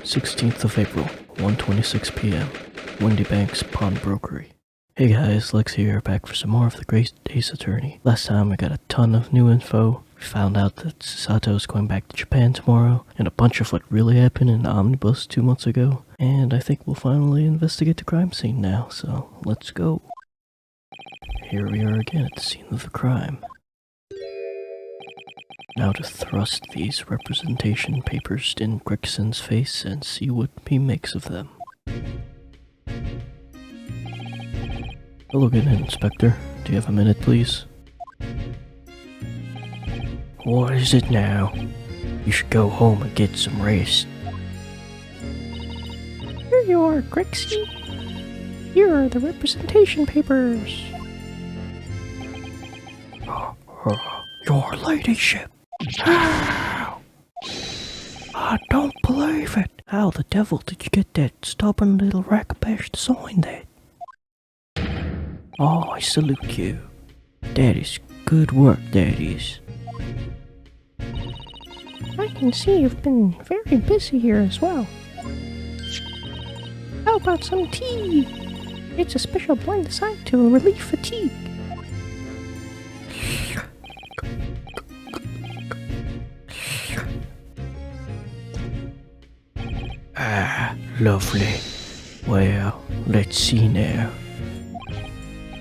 16th of April, 1:26 p.m. Windibank's Pawnbrokery. Hey guys, Lex here, back for some more of the Great Ace Attorney. Last time we got a ton of new info. We found out that Sato's going back to Japan tomorrow, and a bunch of what really happened in the omnibus 2 months ago. And I think we'll finally investigate the crime scene now, so let's go. Here we are again at the scene of the crime. Now to thrust these representation papers in Greggson's face and see what he makes of them. Hello again, Inspector. Do you have a minute, please? What is it now? You should go home and get some rest. Here you are, Gregson. Here are the representation papers. Your ladyship! How? I don't believe it! How the devil did you get that stubborn little rackabash to sign that? Oh, I salute you. That is good work, that is. I can see you've been very busy here as well. How about some tea? It's a special blend designed to relieve fatigue. Ah, lovely. Well, let's see now.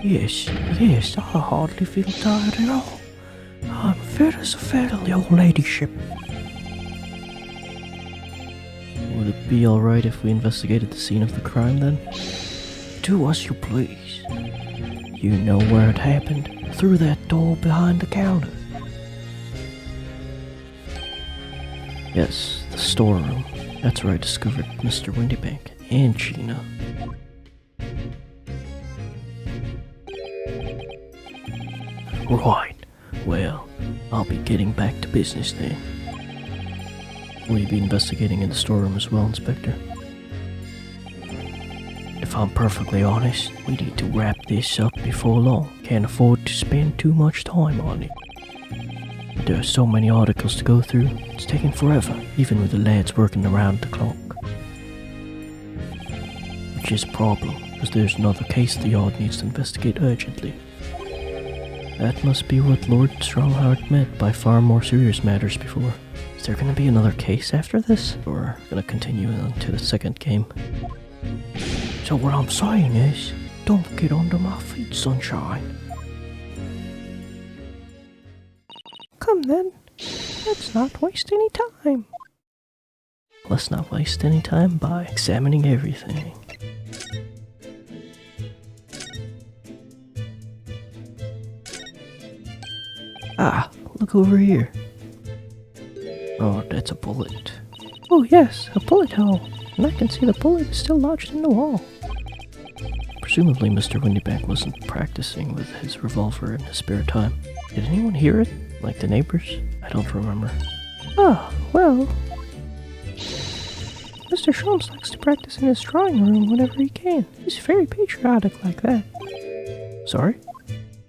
Yes, I hardly feel tired at all. I'm fit as a fiddle, your ladyship. Would it be alright if we investigated the scene of the crime then? Do as you please. You know where it happened, through that door behind the counter. Yes, the storeroom. That's where I discovered Mr. Windibank and Gina. Right. Well, I'll be getting back to business then. Will you be investigating in the storeroom as well, Inspector? If I'm perfectly honest, we need to wrap this up before long. Can't afford to spend too much time on it. But there are so many articles to go through, it's taking forever, even with the lads working around the clock. Which is a problem, because there's another case the yard needs to investigate urgently. That must be what Lord Strongheart meant by far more serious matters before. Is there gonna be another case after this? Or gonna continue into the second game? So what I'm saying is, don't get under my feet, sunshine. Come then, let's not waste any time. Let's not waste any time by examining everything. Ah, look over here. Oh, that's a bullet. Oh yes, a bullet hole. And I can see the bullet is still lodged in the wall. Presumably Mr. Windibank wasn't practicing with his revolver in his spare time. Did anyone hear it? Like the neighbors? I don't remember. Ah, well... Mr. Sholmes likes to practice in his drawing room whenever he can. He's very patriotic like that. Sorry?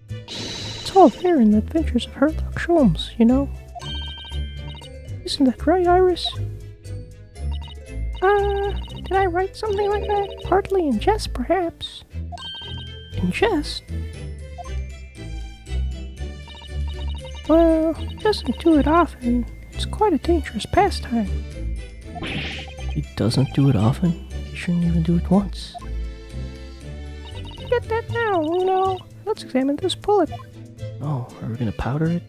It's all there in the adventures of Herlock Sholmes, you know? Isn't that right, Iris? Did I write something like that? Partly in jest, perhaps. In jest? Well, he doesn't do it often. It's quite a dangerous pastime. He doesn't do it often? He shouldn't even do it once. Get that now, Uno. Let's examine this bullet. Oh, are we gonna powder it?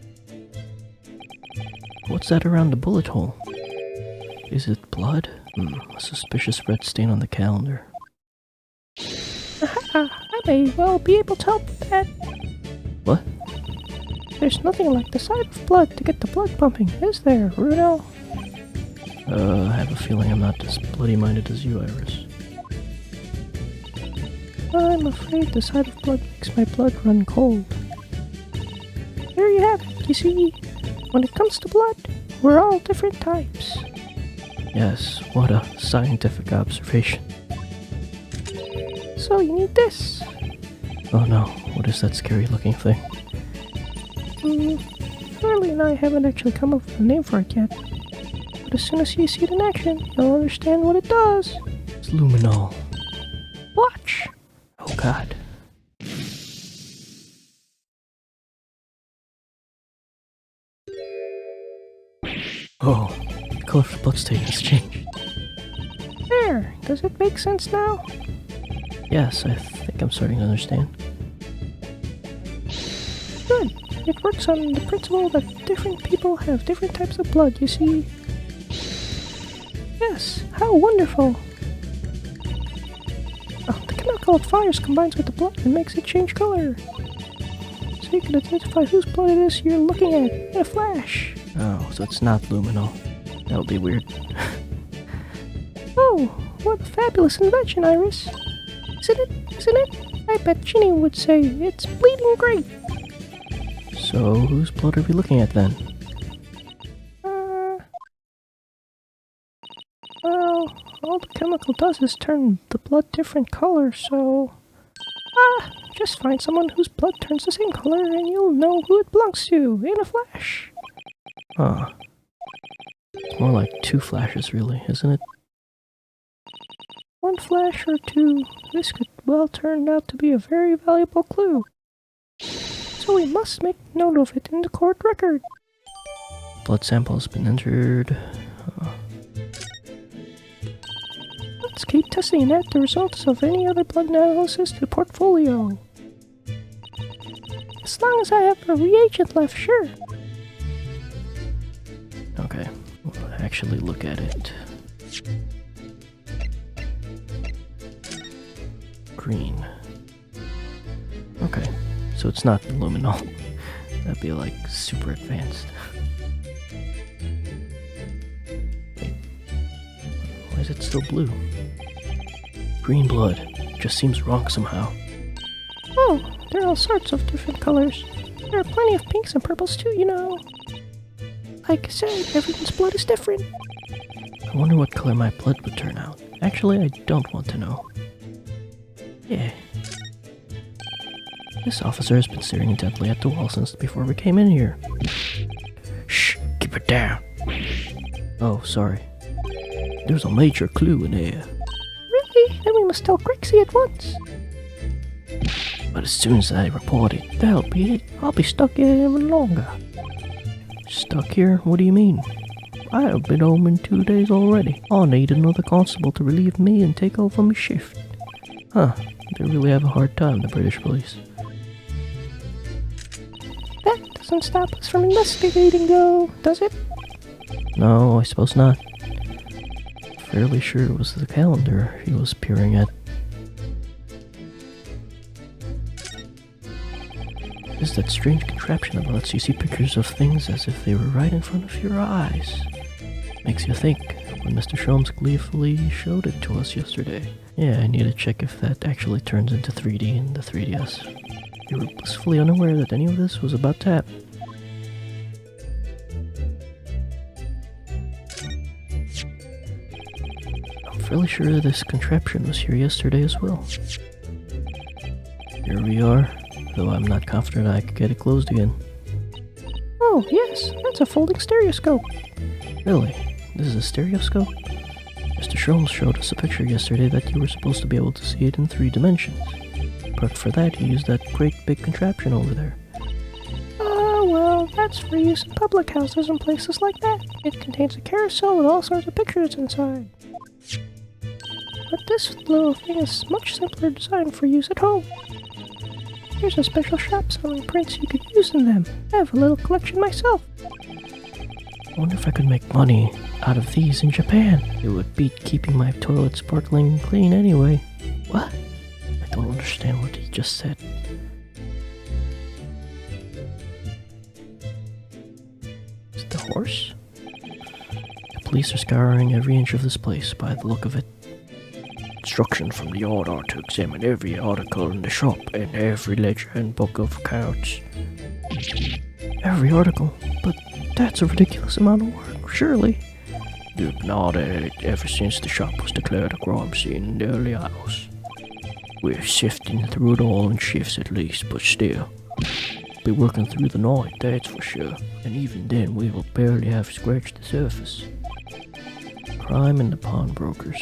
What's that around the bullet hole? Is it blood? A suspicious red stain on the calendar. Aha! I may well be able to help with that. What? There's nothing like the sight of blood to get the blood pumping, is there, Runo? I have a feeling I'm not as bloody-minded as you, Iris. I'm afraid the sight of blood makes my blood run cold. There you have it, you see. When it comes to blood, we're all different types. Yes, what a scientific observation. So you need this. Oh no, what is that scary-looking thing? Charlie and I haven't actually come up with a name for it yet. But as soon as you see it in action, you'll understand what it does. It's luminol. Watch! Oh god. Oh, the color of the bloodstain has changed. There! Does it make sense now? Yes, I think I'm starting to understand. Good. It works on the principle that different people have different types of blood, you see. Yes, how wonderful! Oh, the chemical it fires combines with the blood and makes it change color. So you can identify whose blood it is you're looking at in a flash. Oh, so it's not luminol. That would be weird. Oh, what a fabulous invention, Iris. Isn't it? Isn't it? I bet Ginny would say it's bleeding great. So, whose blood are we looking at then? Well, all the chemical does is turn the blood different color, so... just find someone whose blood turns the same color and you'll know who it belongs to in a flash. Huh. It's more like 2 flashes, really, isn't it? 1 flash or 2, this could well turn out to be a very valuable clue. So we must make note of it in the court record. Blood sample has been entered. Let's keep testing and add the results of any other blood analysis to the portfolio. As long as I have a reagent left, sure. Okay, we'll actually look at it. Green. Okay, so it's not luminol. That'd be like super advanced. Wait, why is it still blue? Green blood. Just seems wrong somehow. Oh, there are all sorts of different colors. There are plenty of pinks and purples too, you know. Like I said, everyone's blood is different. I wonder what color my blood would turn out. Actually, I don't want to know. Yeah. This officer has been staring intently at the wall since before we came in here. Shh, keep it down. Oh, sorry. There's a major clue in there. Really? Then we must tell Grixie at once. But as soon as I report it, that'll be it. I'll be stuck here even longer. Stuck here? What do you mean? I have been home in 2 days already. I'll need another constable to relieve me and take over my shift. Huh, they really have a hard time, the British police. That doesn't stop us from investigating, though, does it? No, I suppose not. Fairly sure it was the calendar he was peering at. Is that strange contraption that lets you see pictures of things as if they were right in front of your eyes. Makes you think when Mr. Sholmes gleefully showed it to us yesterday. Yeah, I need to check if that actually turns into 3D in the 3DS. You were blissfully unaware that any of this was about to happen. I'm fairly sure this contraption was here yesterday as well. Here we are, though I'm not confident I could get it closed again. Oh, yes, that's a folding stereoscope. Really? This is a stereoscope? Mr. Sholmes showed us a picture yesterday that you were supposed to be able to see it in 3 dimensions. But for that, he used that great big contraption over there. Well, that's for use in public houses and places like that. It contains a carousel with all sorts of pictures inside. But this little thing is much simpler design for use at home. Here's a special shop selling prints you could use in them. I have a little collection myself. I wonder if I could make money out of these in Japan. It would beat keeping my toilet sparkling clean anyway. What? I don't understand what he just said. Is it the horse? The police are scouring every inch of this place by the look of it. Instruction from the yard are to examine every article in the shop and every ledger and book of accounts. Every article? But that's a ridiculous amount of work, surely. They've gnawed at it ever since the shop was declared a crime scene in the early hours. We're sifting through it all in shifts at least, but still. Be working through the night, that's for sure. And even then we will barely have scratched the surface. Crime in the pawnbrokers.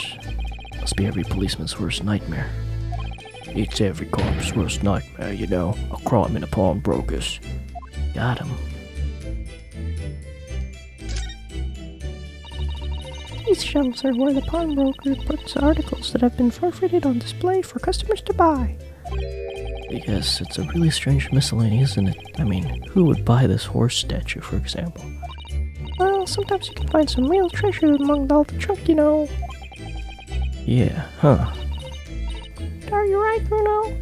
Must be every policeman's worst nightmare. It's every cop's worst nightmare, you know. A crime in the pawnbrokers. Got him. These shelves are where the pawnbroker puts articles that have been forfeited on display for customers to buy. Yes, it's a really strange miscellany, isn't it? I mean, who would buy this horse statue, for example? Well, sometimes you can find some real treasure among all the junk, you know. Yeah, huh. Are you right, Bruno?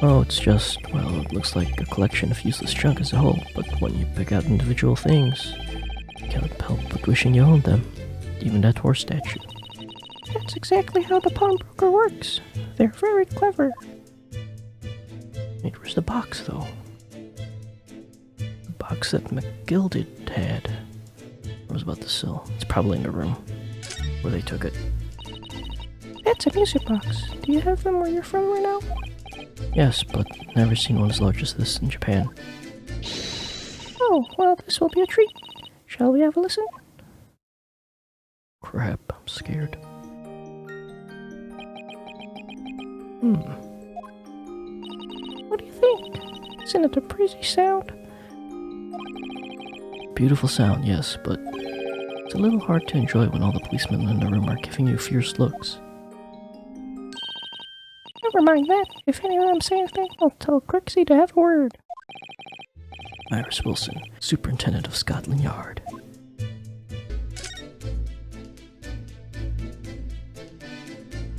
Oh, it's just, well, it looks like a collection of useless junk as a whole, but when you pick out individual things, you can't help but wishing you owned them. Even that horse statue. That's exactly how the pawnbroker works. They're very clever. Wait, where's the box, though? The box that McGilded had. I was about to sell. It's probably in the room where they took it. That's a music box. Do you have them where you're from right now? Yes, but never seen one as large as this in Japan. Oh, well, this will be a treat. Shall we have a listen? Crap, I'm scared. What do you think? Isn't it a breezy sound? Beautiful sound, yes, but it's a little hard to enjoy when all the policemen in the room are giving you fierce looks. Never mind that. If any of them say anything, I'll tell Crixie to have a word. Iris Wilson, Superintendent of Scotland Yard.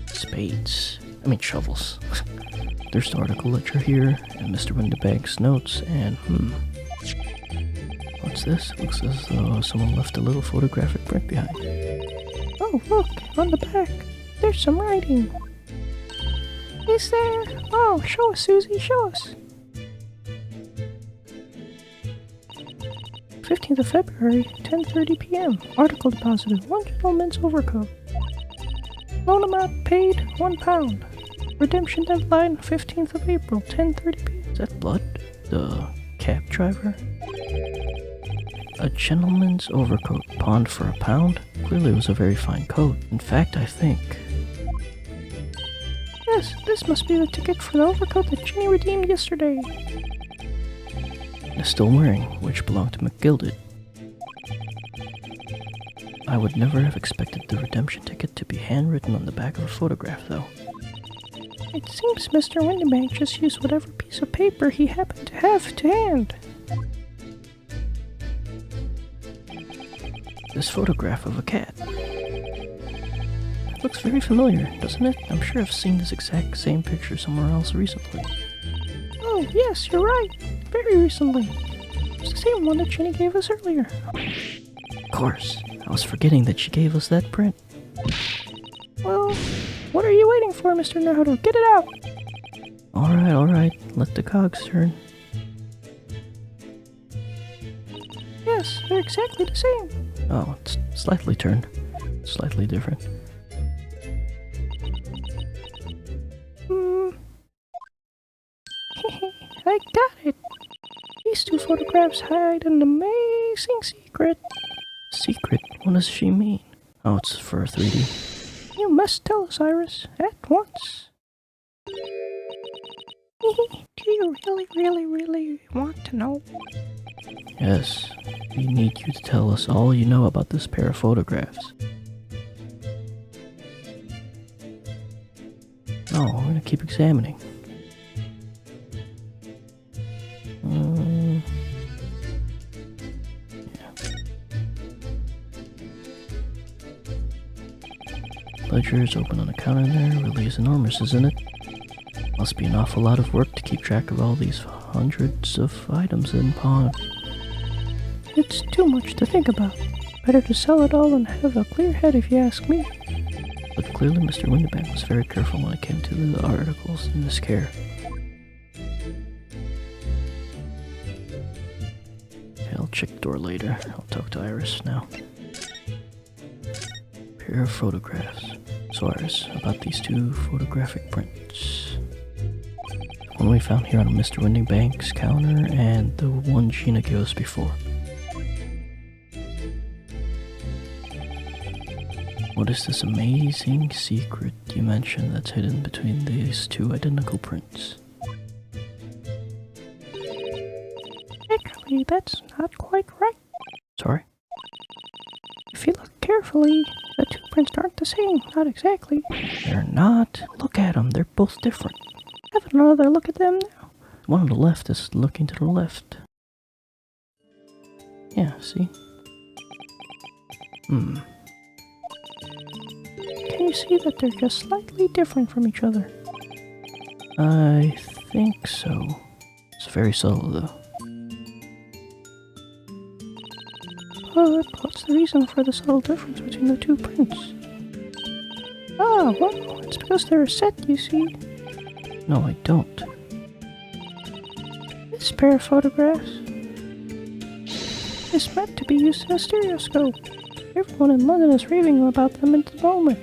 Spades. I mean shovels. There's the article ledger here, and Mr. Windibank's notes, and what's this? It looks as though someone left a little photographic print behind. Oh, look, on the back. There's some writing. Is there? Oh, show us, Susie, show us. 15th of February, 10:30 p.m. Article deposited, 1 gentleman's overcoat. Loan amount paid, £1. Redemption deadline, 15th of April, 10:30 p.m. Is that Blood? The cab driver? A gentleman's overcoat pawned for £1? Clearly it was a very fine coat. In fact, I think... Yes, this must be the ticket for the overcoat that Ginny redeemed yesterday. Is still wearing, which belonged to McGilded. I would never have expected the redemption ticket to be handwritten on the back of a photograph, though. It seems Mr. Windibank just used whatever piece of paper he happened to have to hand. This photograph of a cat. It looks very familiar, doesn't it? I'm sure I've seen this exact same picture somewhere else recently. Oh, yes, you're right. Very recently. It's the same one that Ginny gave us earlier. Of course. I was forgetting that she gave us that print. Well, what are you waiting for, Mr. Naruto? Get it out! Alright. Let the cogs turn. Yes, they're exactly the same. Oh, it's slightly turned. Slightly different. I got it. These two photographs hide an amazing secret. Secret? What does she mean? Oh, it's for 3D. You must tell us, Iris, at once. Do you really want to know? Yes, we need you to tell us all you know about this pair of photographs. No, we're gonna keep examining. Ledger's open on the counter there, really is enormous, isn't it? Must be an awful lot of work to keep track of all these hundreds of items in pawn. It's too much to think about. Better to sell it all and have a clear head if you ask me. But clearly Mr. Windibank was very careful when it came to the articles in his care. Okay, I'll check the door later. I'll talk to Iris now. Pair of photographs. So Iris, about these two photographic prints. One we found here on Mr. Windibank's counter and the one Gina gave us before. What is this amazing secret you mentioned that's hidden between these two identical prints? Actually, that's not quite right. Sorry? If you look carefully, the two prints aren't the same. Not exactly. They're not. Look at them. They're both different. Have another look at them now. The one on the left is looking to the left. Yeah, see? Can you see that they're just slightly different from each other? I think so. It's very subtle, though. But what's the reason for the subtle difference between the two prints? Ah, well, it's because they're a set, you see. No, I don't. This pair of photographs is meant to be used in a stereoscope. Everyone in London is raving about them at the moment.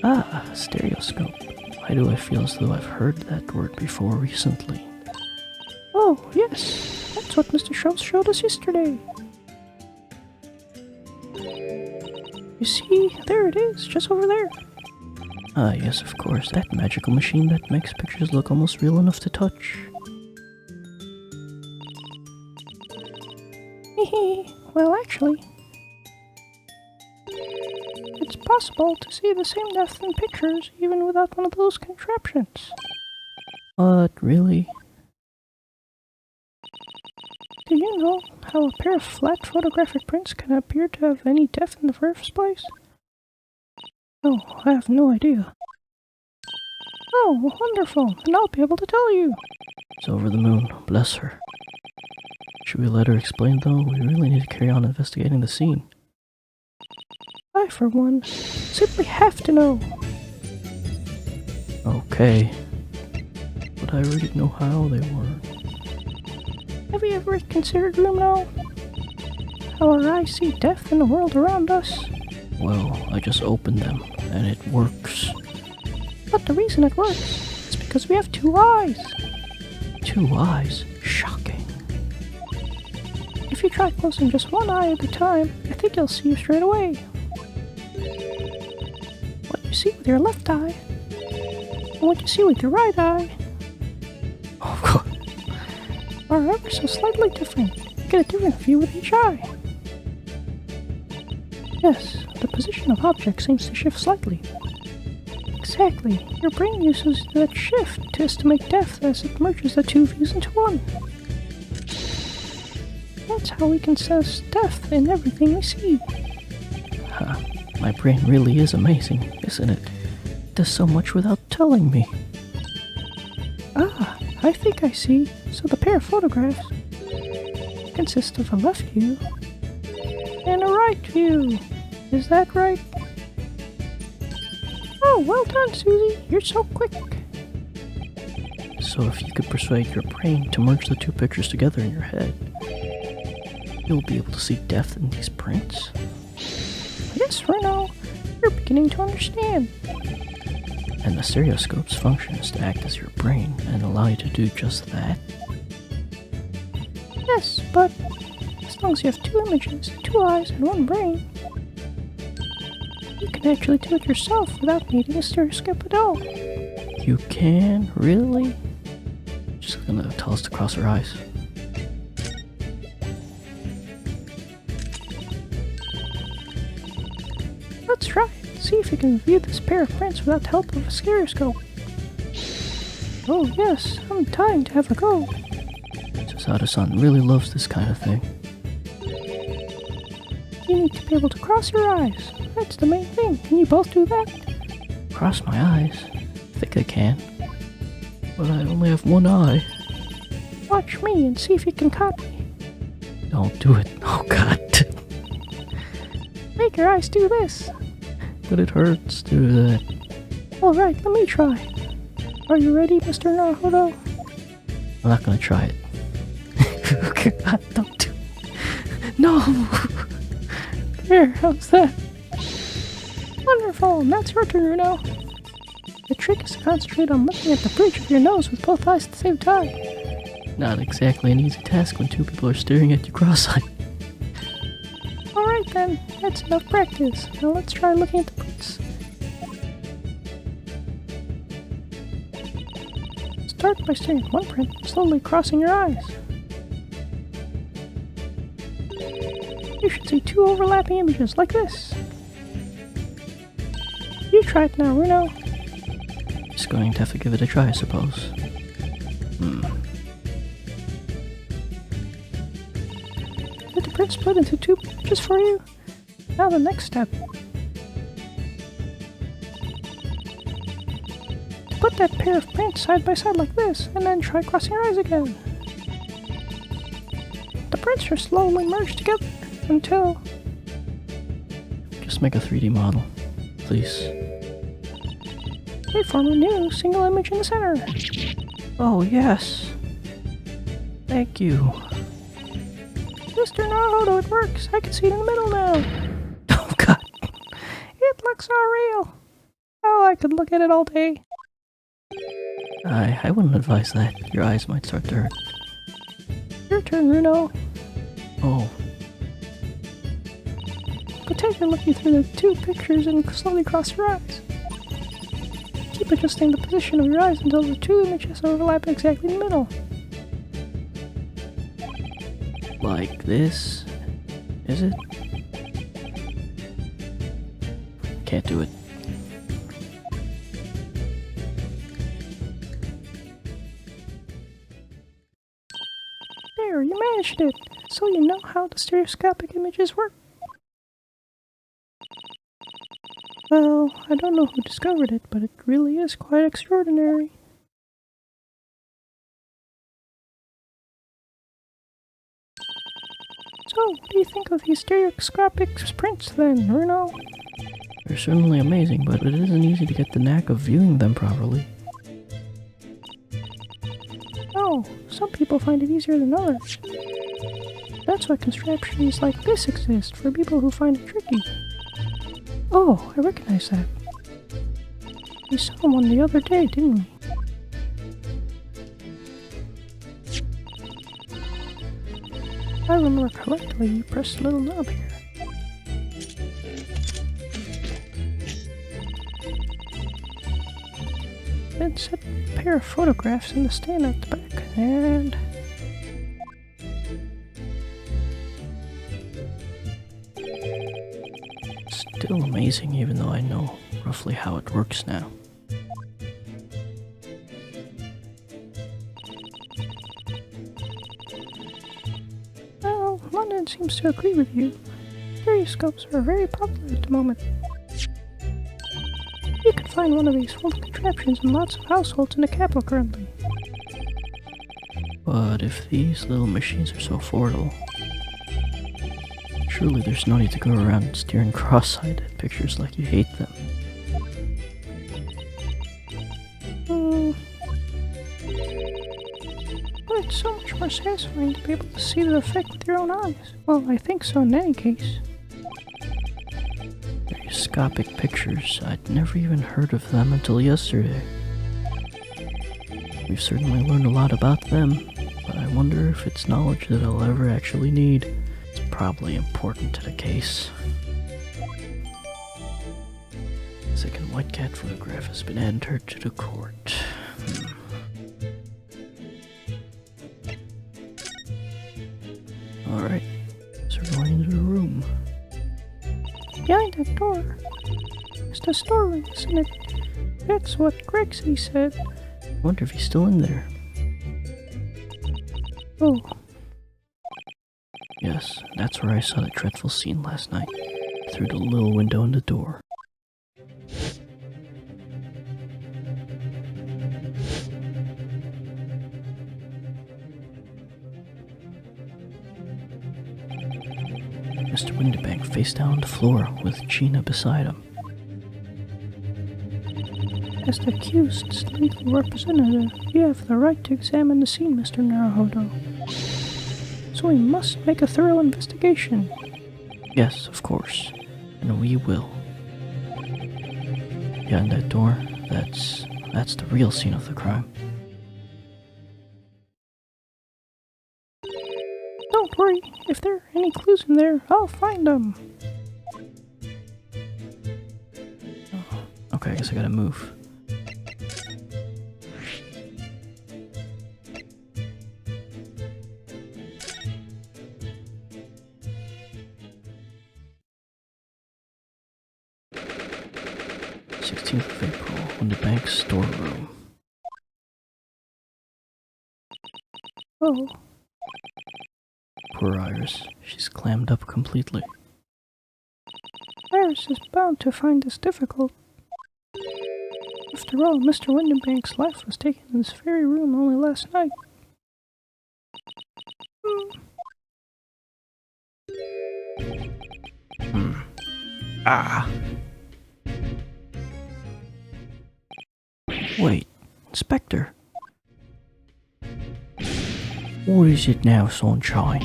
Ah, stereoscope. Why do I feel as though I've heard that word before recently? Oh, yes. That's what Mr. Schultz showed us yesterday. You see, there it is, just over there. Ah, yes, of course. That magical machine that makes pictures look almost real enough to touch. Well, actually, it's possible to see the same depth in pictures even without one of those contraptions. What, really? Do you know how a pair of flat photographic prints can appear to have any depth in the first place? Oh, I have no idea. Oh, wonderful, and I'll be able to tell you. It's over the moon. Bless her. Should we let her explain, though? We really need to carry on investigating the scene. I, for one, simply have to know. Okay. But I already know how they work. Have you ever considered, Lumino, how our eyes see depth in the world around us? Well, I just opened them, and it works. But the reason it works is because we have two eyes. 2 eyes? Shocking. If you try closing just one eye at a time, I think you'll see straight away. What you see with your left eye, and what you see with your right eye, Oh, God. are ever so slightly different. You get a different view with each eye. Yes, the position of objects seems to shift slightly. Exactly. Your brain uses that shift to estimate depth as it merges the two views into one. That's how we can sense depth in everything we see. Huh. My brain really is amazing, isn't it? It does so much without telling me. Ah, I think I see. So the pair of photographs consist of a left view and a right view. Is that right? Oh, well done, Susie. You're so quick. So if you could persuade your brain to merge the two pictures together in your head, you'll be able to see depth in these prints? Yes, for now. You're beginning to understand. And the stereoscope's function is to act as your brain and allow you to do just that? Yes, but as long as you have two images, two eyes, and one brain, you can actually do it yourself without needing a stereoscope at all. You can? Really? Just gonna tell us to cross our eyes. Let's try it. See if you can view this pair of prints without the help of a stereoscope. Oh yes, I'm dying to have a go. Sasada-san really loves this kind of thing. You need to be able to cross your eyes. That's the main thing. Can you both do that? Cross my eyes? I think I can. But I only have one eye. Watch me and see if you can copy. Don't do it. Oh, God. Make your eyes do this. But it hurts to do that. Alright, let me try. Are you ready, Mr. Naruto? I'm not gonna try it. God, don't do it. No! There, how's that? Wonderful, that's your turn now. The trick is to concentrate on looking at the bridge of your nose with both eyes at the same time. Not exactly an easy task when two people are staring at you cross-eyed. Alright then, That's enough practice. Now let's try looking at the prints. Start by staring at one print, slowly crossing your eyes. You should see two overlapping images like this. You try it now, Runo. Just going to have to give it a try, I suppose. Did the print split into two images for you? Now the next step. Put that pair of prints side by side like this, and then try crossing your eyes again. The prints are slowly merged together until... Just make a 3D model, please. They form a new single image in the center. Oh, yes. Thank you. Mr. Naruto, it works. I can see it in the middle now. Oh, God. It looks so real. Oh, I could look at it all day. I wouldn't advise that. Your eyes might start to hurt. Your turn, Runo. Oh, Pretend you're looking through the two pictures and slowly cross your eyes. Keep adjusting the position of your eyes until the two images overlap exactly in the middle. like this? Is it? Can't do it. There, you managed it! So you know how the stereoscopic images work. Well, I don't know who discovered it, but it really is quite extraordinary. So, what do you think of these stereoscopic prints then, Runo? They're certainly amazing, but it isn't easy to get the knack of viewing them properly. Oh, some people find it easier than others. That's why contraptions like this exist, for people who find it tricky. Oh, I recognize that. We saw one the other day, didn't we? If I remember correctly, you pressed a little knob here. Then set a pair of photographs in the stand at the back, and... Still amazing, even though I know roughly how it works now. Well, London seems to agree with you. Stereoscopes are very popular at the moment. You can find one of these full contraptions in lots of households in the capital currently. But if these little machines are so affordable, surely there's no need to go around staring cross-eyed at pictures like you hate them. But it's so much more satisfying to be able to see the effect with your own eyes. Well, I think so in any case. Stereoscopic pictures, I'd never even heard of them until yesterday. We've certainly learned a lot about them, but I wonder if it's knowledge that I'll ever actually need. It's probably important to the case. Second white cat photograph has been entered to the court. Alright, so we're going into the room. Behind that door is the storeroom, isn't it? That's what Grexy said. I wonder if he's still in there. Oh, Yes, that's where I saw that dreadful scene last night, through the little window in the door. Mr. Windibank face down on the floor with Gina beside him. as the accused's legal representative, you have the right to examine the scene, Mr. Naruhodo. So we must make a thorough investigation. Yes, of course, and we will. Behind that door, that's the real scene of the crime. Don't worry, if there are any clues in there, I'll find them. Okay, I guess I gotta move. April, Windibank Storeroom. Oh, Poor Iris. She's clammed up completely. Iris is bound to find this difficult. After all, Mr. Windibank's life was taken in this very room only last night. Ah! Wait, Inspector. What is it now, Sunshine?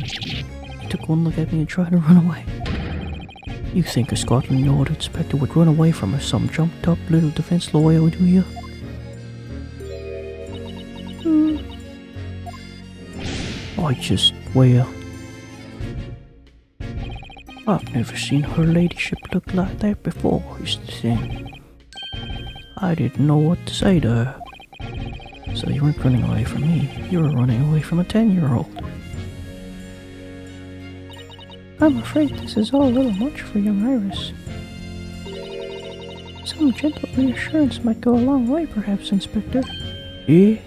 You took one look at me and tried to run away. You think a Scotland Yard inspector would run away from us, some jumped up little defense lawyer, do you? I just, well, I've never seen her ladyship look like that before, is the thing. I didn't know what to say to her. So you weren't running away from me, you were running away from a 10-year-old. I'm afraid this is all a little much for young Iris. Some gentle reassurance might go a long way, perhaps, Inspector. Eh?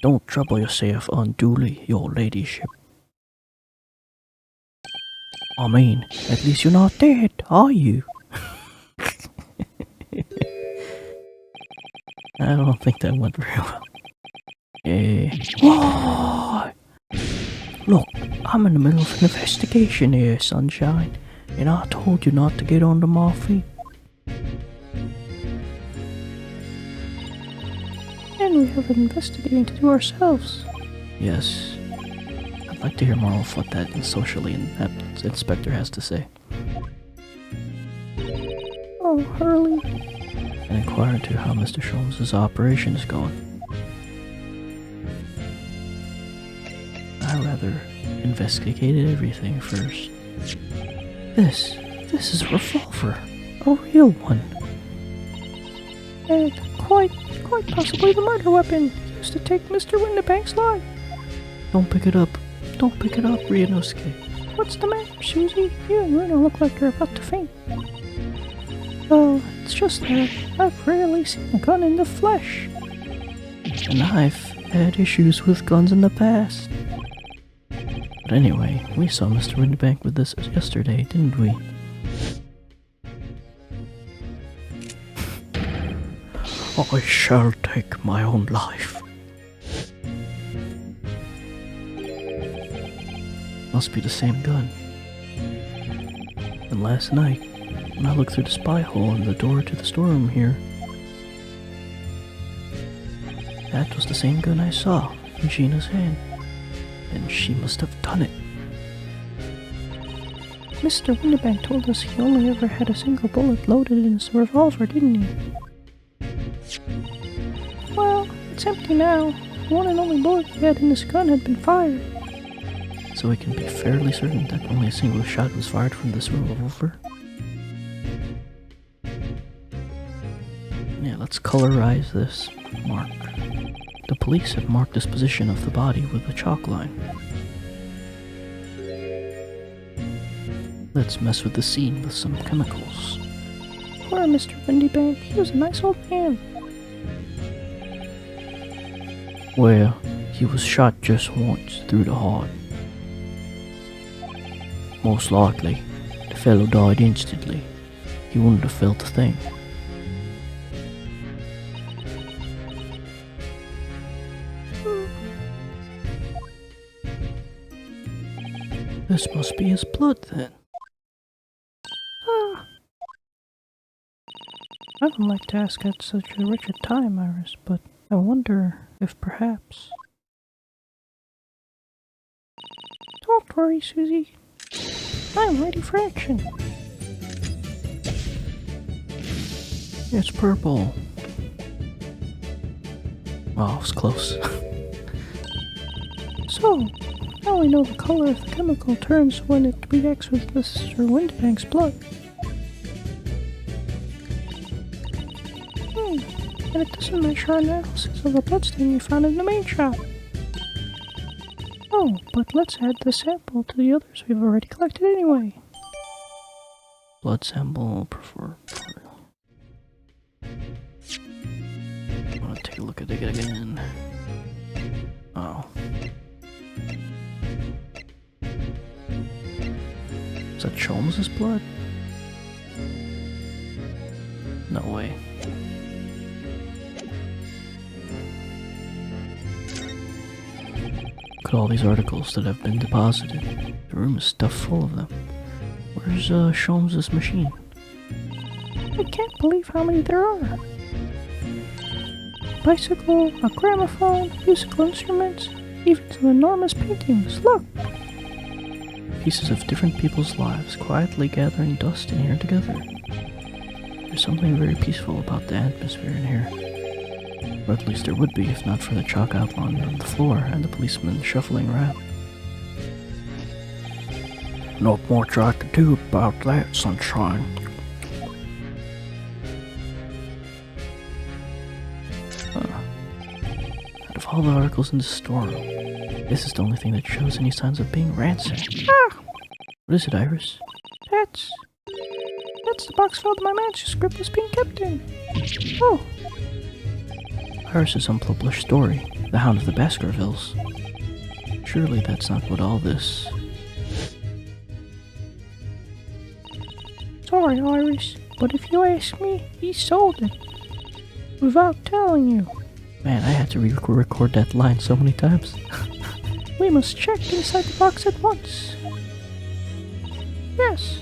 Don't trouble yourself unduly, your ladyship. I mean, at least you're not dead, are you? I don't think that went very well. What? Look, I'm in the middle of an investigation here, Sunshine, and I told you not to get under my feet. And we have investigating to do ourselves. Yes. I'd like to hear more of what that socially that inspector has to say. Oh, Hurley. And inquire into how Mr. Sholmes' operation is going. I rather investigated everything first. This is a revolver. A real one. And quite possibly the murder weapon used to take Mr. Windibank's life. Don't pick it up, Ryunosuke. What's the matter, Susie? You and Runa look like you're about to faint. Oh, it's just that I've rarely seen a gun in the flesh. And I've had issues with guns in the past. But anyway, we saw Mr. Windibank with this yesterday, didn't we? I shall take my own life. Must be the same gun. And last night, when I looked through the spy hole in the door to the storeroom here, that was the same gun I saw in Gina's hand. And she must have done it. Mr. Windibank told us he only ever had a single bullet loaded in his revolver, didn't he? Well, it's empty now. The one and only bullet he had in his gun had been fired. So we can be fairly certain that only a single shot was fired from this revolver? Yeah, let's colorize this mark. The police have marked this position of the body with a chalk line. Let's mess with the scene with some chemicals. Poor Mr. Windibank, he was a nice old man. Well, he was shot just once through the heart. Most likely, the fellow died instantly. He wouldn't have felt a thing. This must be his blood then. I don't like to ask at such a wretched time, Iris, but I wonder if perhaps... Don't worry, Susie. I'm ready for action. It's purple. Oh, it was close. So, now we know the color of the chemical turns when it reacts with Mr. Windibank's blood. And it doesn't match our analysis of the bloodstain we found in the main shop. Oh, but let's add the sample to the others we've already collected anyway. Blood sample, prefer. I want to take a look at it again. Oh. Is that Cholmes' blood? No way. Look at all these articles that have been deposited. The room is stuffed full of them. Where's Cholmes' machine? I can't believe how many there are. Bicycle, a gramophone, musical instruments, even some enormous paintings. Look! Pieces of different people's lives quietly gathering dust in here together. There's something very peaceful about the atmosphere in here. Or at least there would be if not for the chalk outline on the floor and the policeman shuffling around. Not much I can do about that, sunshine. Out of all the articles in the storeroom, this is the only thing that shows any signs of being ransacked. Ah! What is it, Iris? That's the box filled my manuscript was being kept in. Oh, Iris's unpublished story, The Hound of the Baskervilles. Surely that's not what all this... sorry, Iris, but if you ask me, he sold it. Without telling you. Man, I had to re-record that line so many times. We must check inside the box at once. Yes.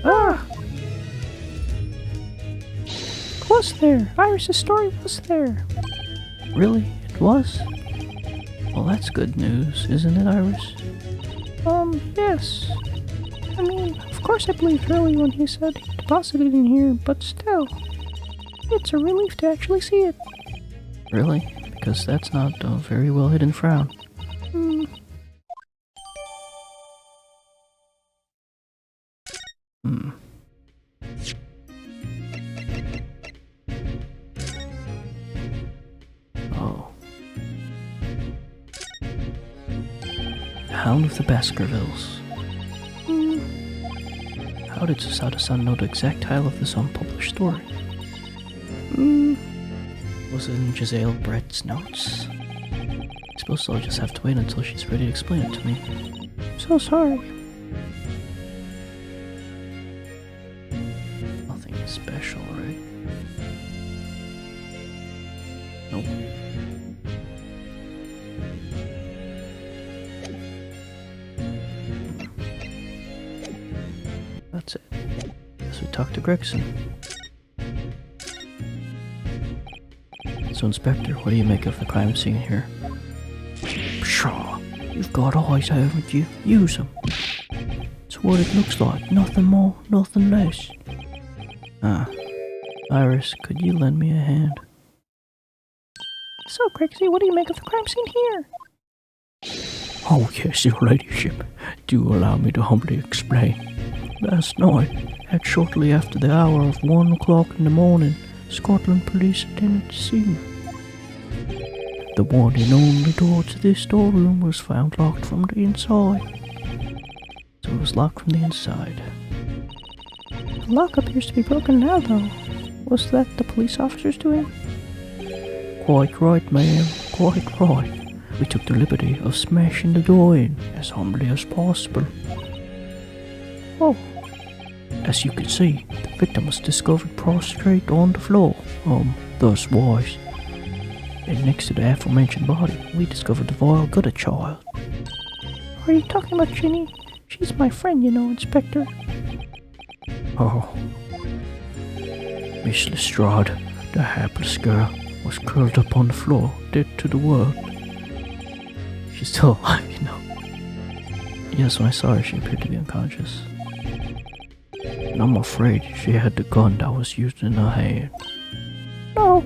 Ah! It was there. Iris' story was there. Really? It was? Well, that's good news, isn't it, Iris? Yes. I mean, of course I believed early when he said he deposited in here, but still. It's a relief to actually see it. Really? Because that's not a very well hidden frown. Oh. The Hound of the Baskervilles. How did Susada-san know the exact title of this unpublished story? Was it in Giselle Brett's notes? I suppose I'll just have to wait until she's ready to explain it to me. So sorry. Nothing special, right? Nope. That's it. Guess we talked to Gregson. So, Inspector, what do you make of the crime scene here? Pshaw! You've got eyes, haven't you? Use them. It's what it looks like. Nothing more, nothing less. Iris, could you lend me a hand? So, Grexy, what do you make of the crime scene here? Oh yes, your ladyship. Do allow me to humbly explain. Last night, at shortly after the hour of 1 o'clock in the morning, Scotland Police attended the scene. The one and only door to this storeroom was found locked from the inside. So it was locked from the inside. The lock appears to be broken now, though. Was that the police officers doing? Quite right, ma'am. Quite right. We took the liberty of smashing the door in as humbly as possible. Oh. As you can see, the victim was discovered prostrate on the floor, thus wise. And next to the aforementioned body, we discovered the vile gutter child. Are you talking about Ginny? She's my friend, you know, Inspector. Oh. Miss Lestrade, the hapless girl, was curled up on the floor, dead to the world. She's still alive, you know. Yes, when I saw her, she appeared to be unconscious. and I'm afraid she had the gun that was used in her hand. No.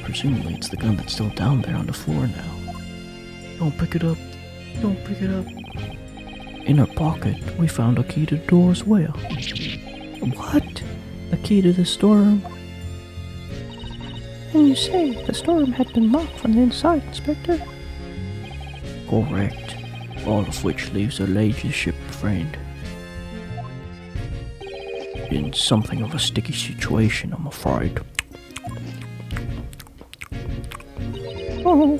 Presumably it's the gun that's still down there on the floor now. Don't pick it up. Don't pick it up. In her pocket, we found a key to the door as well. What? A key to the storeroom? And you say the storeroom had been locked from the inside, Inspector? Correct. All of which leaves her ladyship friend in something of a sticky situation, I'm afraid. Oh.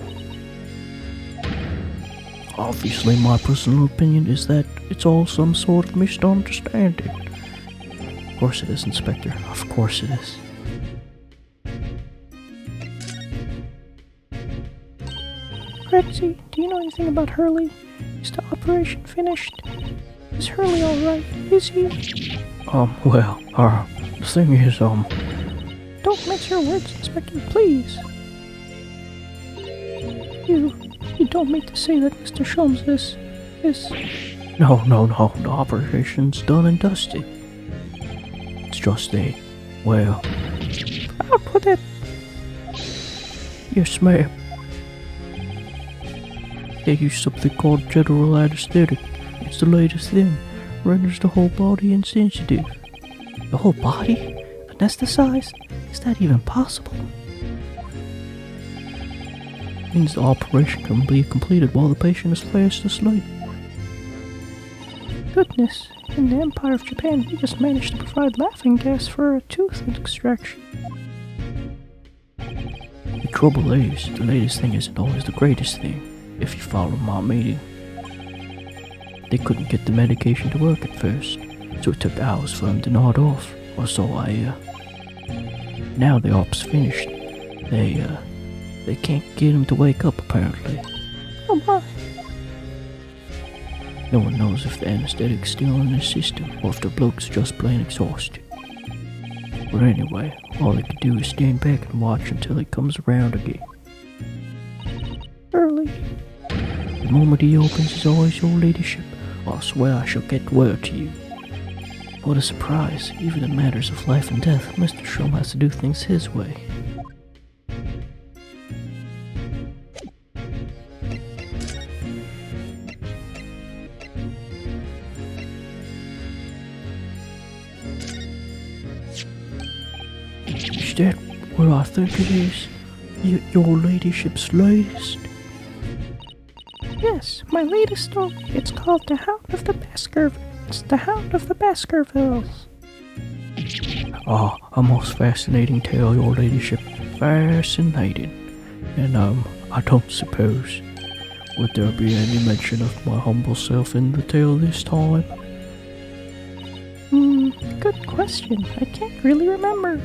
Obviously, my personal opinion is that it's all some sort of misunderstanding. Of course it is, Inspector. Of course it is. Rexy, do you know anything about Hurley? Is the operation finished? Is Hurley alright? Is he? The thing is, Don't mince your words, Inspector, please. You don't mean to say that Mr. Sholmes is... No, the operation's done and dusted. It's just that, well... I'll put it... Yes, ma'am. They use something called general anesthetic. It's the latest thing. Renders the whole body insensitive. The whole body? Anesthetized? Is that even possible? Means the operation can be completed while the patient is fast asleep. Goodness, in the Empire of Japan, we just managed to provide laughing gas for a tooth extraction. The trouble is, the latest thing isn't always the greatest thing, if you follow my meaning. They couldn't get the medication to work at first, so it took hours for them to nod off, or so I hear. Now the op's finished. They can't get him to wake up, apparently. Oh my. No one knows if the anesthetic's still in his system, or if the bloke's just plain exhausted. But anyway, all they can do is stand back and watch until he comes around again. Early. The moment he opens his eyes, your ladyship, I swear I shall get word to you. What a surprise, even in matters of life and death, Mr. Sholmes has to do things his way. Is that what I think it is? Your ladyship's latest? Yes, my latest story. It's called The Hound of the Baskervilles. It's The Hound of the Baskervilles. Ah, a most fascinating tale, your ladyship. Fascinating. And, I don't suppose, would there be any mention of my humble self in the tale this time? Good question. I can't really remember.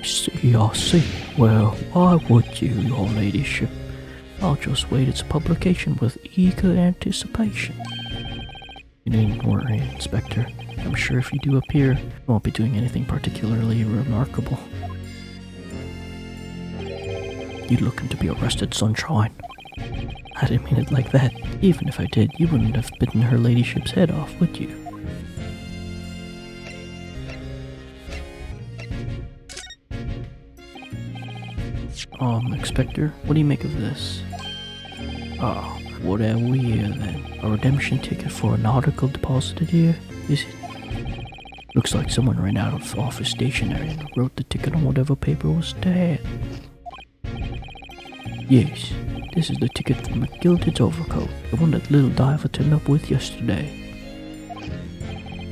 I see. Well, why would you, your ladyship? I'll just wait its publication with eager anticipation. You needn't worry, Inspector. I'm sure if you do appear, you won't be doing anything particularly remarkable. You're looking to be arrested, sunshine. I didn't mean it like that. Even if I did, you wouldn't have bitten her ladyship's head off, would you? Inspector, what do you make of this? Ah, what have we here then? A redemption ticket for an article deposited here? Is it? Looks like someone ran out of office stationery and wrote the ticket on whatever paper was to hand. Yes, this is the ticket for McGilted's overcoat, the one that little Diver turned up with yesterday.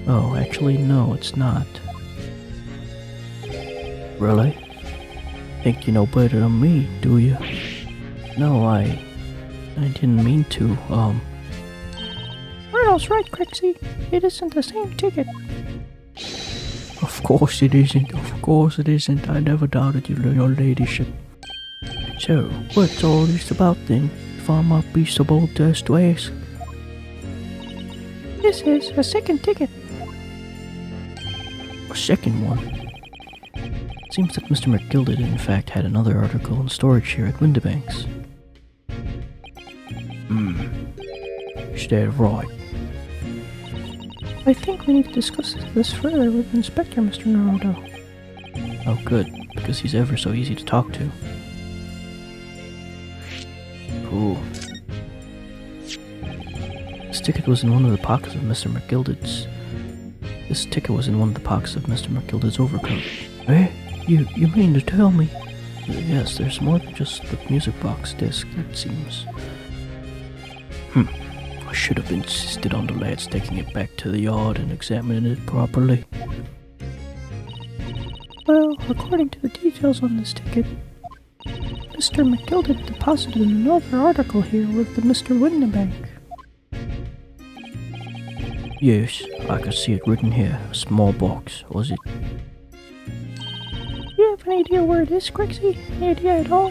Oh, actually no, it's not. Really? Think you know better than me, do you? No, I didn't mean to, Arnold's right, Crixie. It isn't the same ticket. Of course it isn't, of course it isn't. I never doubted you, your ladyship. So, what's all this about then, if I might be so bold as to ask? This is a second ticket. A second one? Seems that Mr. McGildet in fact had another article in storage here at Windibank's. Is that right? I think we need to discuss this further with Inspector, Mr. Naruto. Oh good, because he's ever so easy to talk to. Cool. This ticket was in one of the pockets of Mr. McGilded's. This ticket was in one of the pockets of Mr. McGilded's overcoat. Eh? You mean to tell me? Yes, there's more than just the music box disc, it seems. I should have insisted on the lads taking it back to the yard and examining it properly. Well, according to the details on this ticket, Mr. McGilded deposited another article here with the Mr. Windibank. Yes, I can see it written here. A small box, was it? Do you have any idea where it is, Grixie? Any idea at all?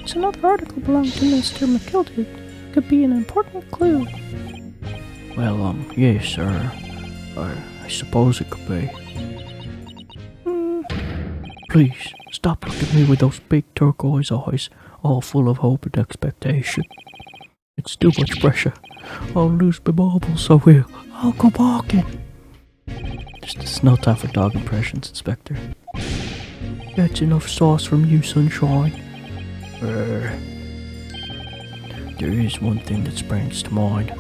It's another article belonging to Mr. McGilded. Could be an important clue. Well, yes, sir. I suppose it could be. Please, stop looking at me with those big turquoise eyes, all full of hope and expectation. It's too much pressure. I'll lose my marbles, so I'll go barking. It's no time for dog impressions, Inspector. That's enough sauce from you, Sunshine. There is one thing that springs to mind.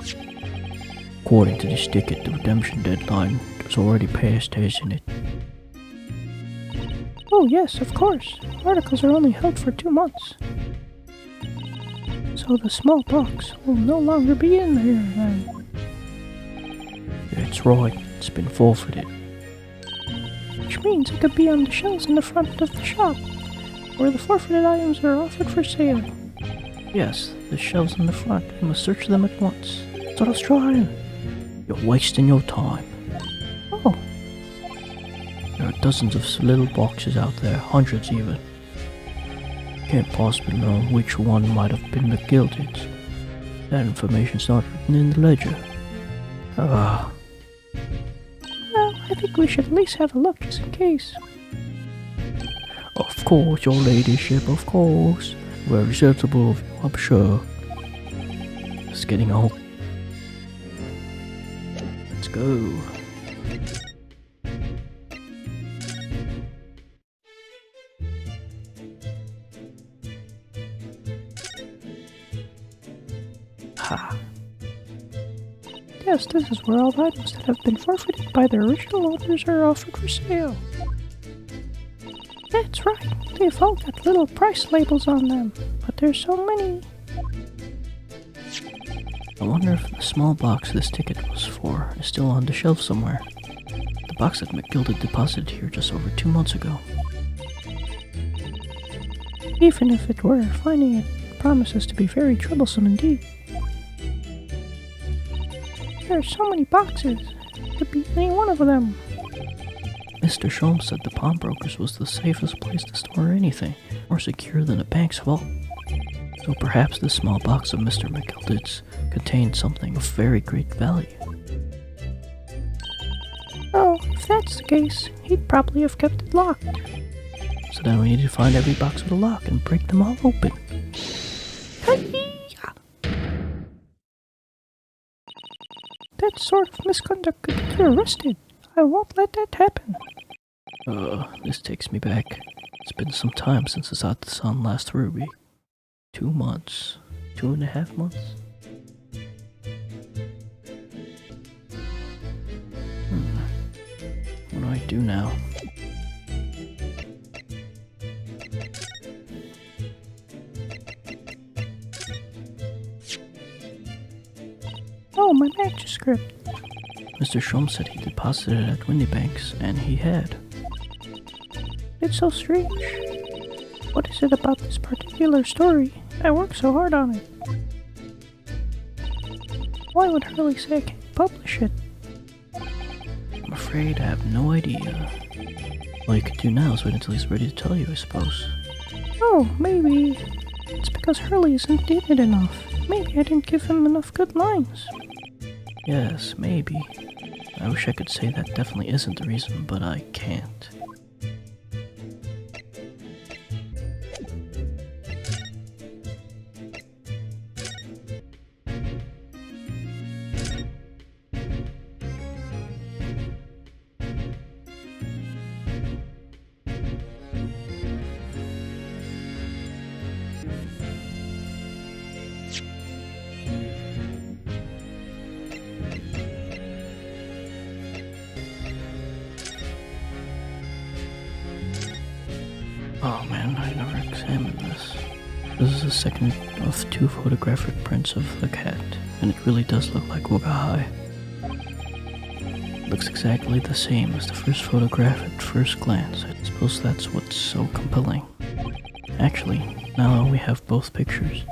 According to this ticket, the redemption deadline has already passed, hasn't it? Oh yes, of course. Articles are only held for 2 months. So the small box will no longer be in there then. That's right, it's been forfeited. Which means it could be on the shelves in the front of the shop, where the forfeited items are offered for sale. Yes, the shelves in the front. We must search them at once. That's what I was trying. You're wasting your time. Oh. There are dozens of little boxes out there, hundreds even. Can't possibly know which one might have been McGilded's. That information's not written in the ledger. Well, I think we should at least have a look just in case. Of course, your ladyship, of course. Very sensible of you, I'm sure. It's getting old. Let's go. Ha. Yes, this is where all the items that have been forfeited by their original owners are offered for sale. That's right, they've all got little price labels on them, but there's so many. I wonder if the small box this ticket was for is still on the shelf somewhere. The box that McGilded deposited here just over 2 months ago. Even if it were, finding it promises to be very troublesome indeed. There are so many boxes. It could be any one of them. Mr. Sholmes said the pawnbrokers was the safest place to store anything, more secure than a bank's vault. So perhaps this small box of Mr. McGilded's contained something of very great value. Oh, if that's the case, he'd probably have kept it locked. So then we need to find every box with a lock and break them all open. That sort of misconduct could get you arrested. I won't let that happen. This takes me back. It's been some time since I saw the sun last, Ruby. 2 months. 2.5 months? What do I do now? Oh, my manuscript. Mr. Sholmes said he deposited it at Windibank's, and he had. It's so strange. What is it about this particular story? I worked so hard on it. Why would Hurley say I can't publish it? I'm afraid I have no idea. All you could do now is wait until he's ready to tell you, I suppose. Oh, maybe it's because Hurley isn't in it enough. Maybe I didn't give him enough good lines. Yes, maybe. I wish I could say that definitely isn't the reason, but I can't. examine this. This is the second of 2 photographic prints of the cat, and it really does look like Baka. It looks exactly the same as the first photograph at first glance. I suppose that's what's so compelling. Actually, now that we have both pictures,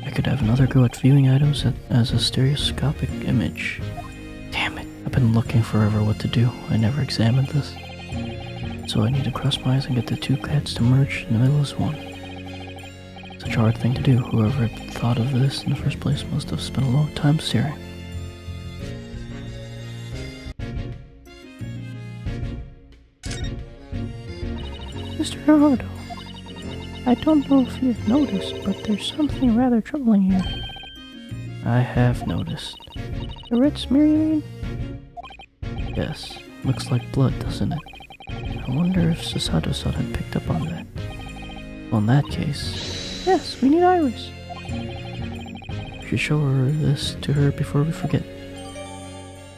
I could have another go at viewing items as a stereoscopic image. Damn it, I've been looking forever what to do. I never examined this. So I need to cross my eyes and get the 2 cats to merge in the middle as one. Such a hard thing to do. Whoever thought of this in the first place must have spent a long time staring. Mr. Gerardo, I don't know if you've noticed, but there's something rather troubling here. I have noticed. The red smear, you mean? Yes, looks like blood, doesn't it? I wonder if Susato-san had picked up on that. Well, in that case... Yes, we need Iris. We should show her this to her before we forget.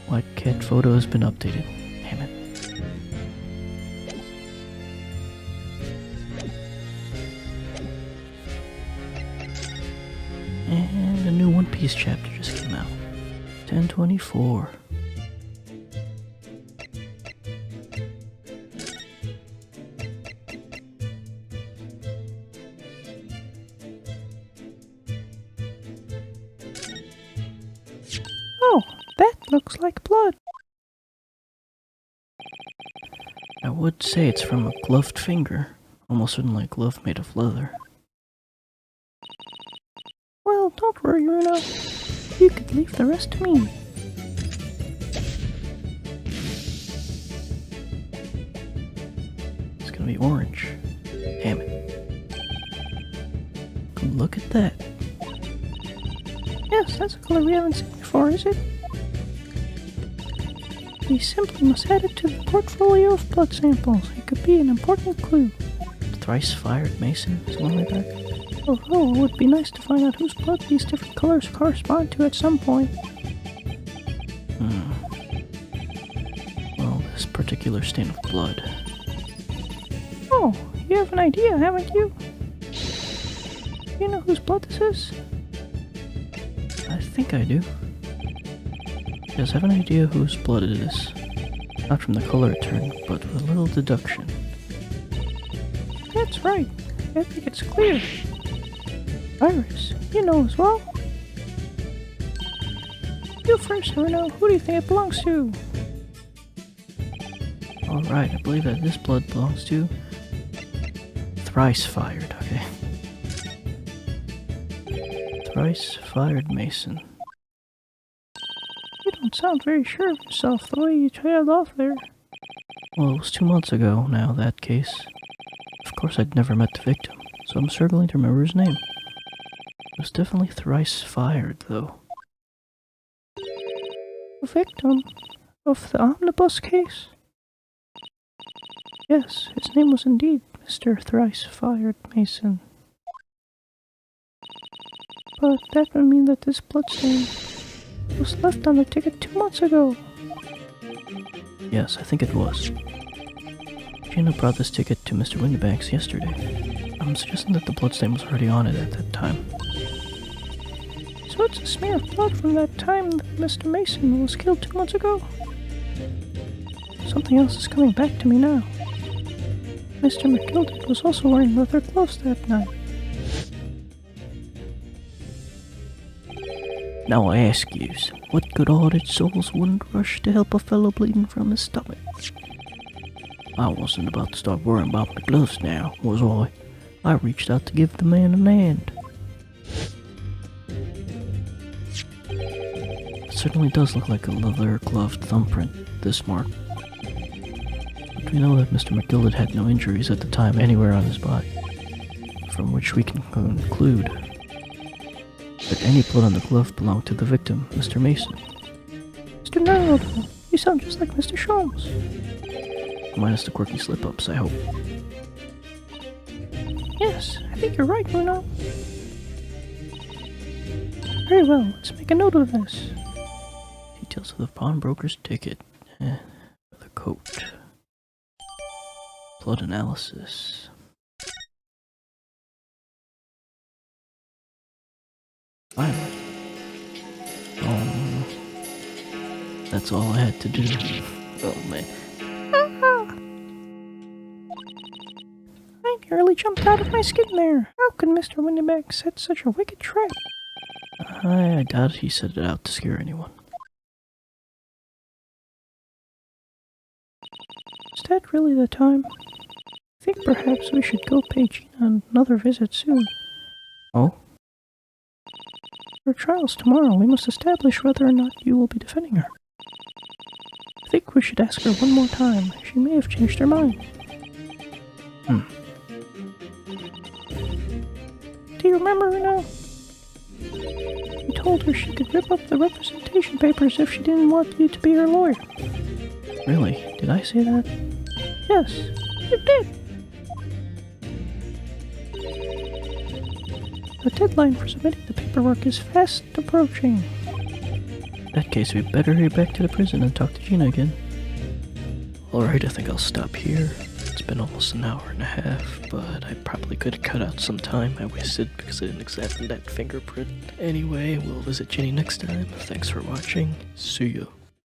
White cat photo has been updated. Damn it. And a new One Piece chapter just came out. 10/24. Oh, that looks like blood. I would say it's from a gloved finger. Almost certainly a glove made of leather. Well, don't worry, Runo. You could leave the rest to me. It's gonna be orange. Damn it. Look at that. Yes, that's a color we haven't seen before, is it? We simply must add it to the portfolio of blood samples. It could be an important clue. Thrice fired mason is one way back. Oh, it would be nice to find out whose blood these different colors correspond to at some point. Well, this particular stain of blood. Oh, you have an idea, haven't you? You know whose blood this is? I think I do. Yes, I have an idea whose blood it is. Not from the color it turned, but with a little deduction. That's right. I think it's clear. Iris, you know as well. You first, Runo. Who do you think it belongs to? Alright, I believe that this blood belongs to... Thrice fired, okay. Thrice fired mason. You don't sound very sure of yourself the way you trailed off there. Well, it was 2 months ago now, that case. Of course, I'd never met the victim, so I'm struggling to remember his name. It was definitely thrice fired, though. The victim of the omnibus case? Yes, his name was indeed Mr. Thrice Fired Mason. But that would mean that this bloodstain was left on the ticket 2 months ago. Yes, I think it was. Gina brought this ticket to Mr. Windibank's yesterday. I'm suggesting that the bloodstain was already on it at that time. So it's a smear of blood from that time that Mr. Mason was killed 2 months ago. Something else is coming back to me now. Mr. McGilded was also wearing leather gloves that night. Now I ask yous, what good-hearted souls wouldn't rush to help a fellow bleeding from his stomach? I wasn't about to start worrying about my gloves now, was I? I reached out to give the man a hand. It certainly does look like a leather-gloved thumbprint, this mark. But we know that Mr. McGilded had no injuries at the time anywhere on his body, from which we can conclude that any blood on the glove belonged to the victim, Mr. Mason. Mr. Naruto, you sound just like Mr. Sholmes. Minus the quirky slip-ups, I hope. Yes, I think you're right, Bruno. Very well, let's make a note of this. Details of the pawnbroker's ticket. The coat. Blood analysis. Finally. That's all I had to do. Oh man. I nearly jumped out of my skin there. How could Mr. Windibank set such a wicked trap? I doubt he set it out to scare anyone. Is that really the time? I think perhaps we should go pay Gina another visit soon. Oh? For trials tomorrow, we must establish whether or not you will be defending her. I think we should ask her one more time. She may have changed her mind. Do you remember her now? You told her she could rip up the representation papers if she didn't want you to be her lawyer. Really? Did I say that? Yes, you did. The deadline for submitting the paperwork is fast approaching. In that case, we better hurry back to the prison and talk to Gina again. Alright, I think I'll stop here. It's been almost an hour and a half, but I probably could have cut out some time I wasted because I didn't examine that fingerprint. Anyway, we'll visit Ginny next time. Thanks for watching. See ya.